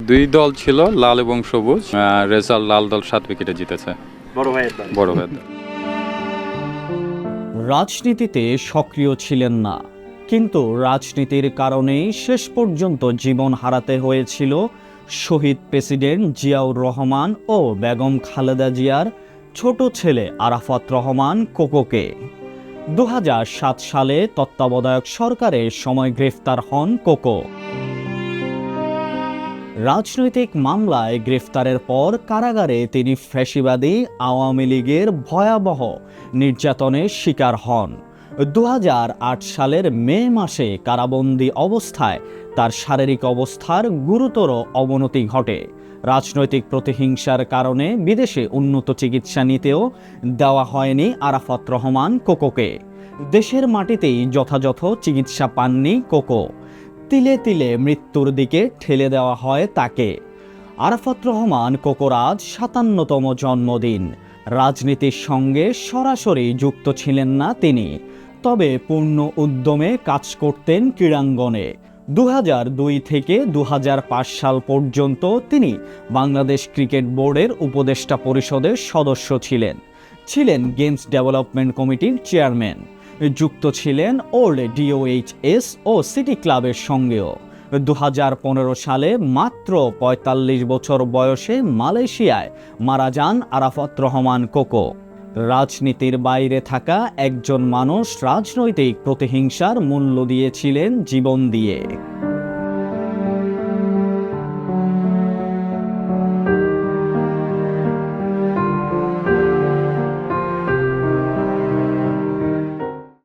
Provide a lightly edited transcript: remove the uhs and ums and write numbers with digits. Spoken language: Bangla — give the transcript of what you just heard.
দুই দল ছিল, লাল এবং সবুজ। রেজাল্ট লাল দল 7 উইকেটে জিতেছে। বড় ভাইয়ের দল। বড় ভাই দল। রাজনীতিতে সক্রিয় ছিলেন না, কিন্তু রাজনীতির কারণেই শেষ পর্যন্ত জীবন হারাতে হয়েছিল শহীদ প্রেসিডেন্ট জিয়াউর রহমান ও বেগম খালেদা জিয়ার ছোট ছেলে আরাফাত রহমান কোকোকে। 2007 সালে তত্ত্বাবধায়ক সরকারের সময় গ্রেফতার হন কোকো। রাজনৈতিক মামলায় গ্রেফতারের পর কারাগারে তিনি ফ্যাসিবাদী আওয়ামী লীগের ভয়াবহ নির্যাতনের শিকার হন। 2008 সালের মে মাসে কারাবন্দী অবস্থায় তার শারীরিক অবস্থার গুরুতর অবনতি ঘটে। রাজনৈতিক প্রতিহিংসার কারণে বিদেশে উন্নত চিকিৎসা নিতেও দেওয়া হয়নি আরাফাত রহমান কোকোকে। দেশের মাটিতেই যথাযথ চিকিৎসা পাননি কোকো। তিলে তিলে মৃত্যুর দিকে ঠেলে দেওয়া হয় তাকে। আরাফাত রহমান কোকোর আজ 57তম জন্মদিন। রাজনীতির সঙ্গে সরাসরি যুক্ত ছিলেন না তিনি, তবে পূর্ণ উদ্যমে কাজ করতেন ক্রীড়াঙ্গনে। 2002 থেকে 2005 সাল পর্যন্ত তিনি বাংলাদেশ ক্রিকেট বোর্ডের উপদেষ্টা পরিষদের সদস্য ছিলেন গেমস ডেভেলপমেন্ট কমিটির চেয়ারম্যান। যুক্ত ছিলেন ওল্ড ডিওএইচএস ও সিটি ক্লাবের সঙ্গেও। 2015 সালে মাত্র 45 বছর বয়সে মালয়েশিয়ায় মারা যান আরাফাত রহমান কোকো। রাজনীতির বাইরে থাকা একজন মানুষ রাজনৈতিক প্রতিহিংসার মূল্য দিয়েছিলেন জীবন দিয়ে।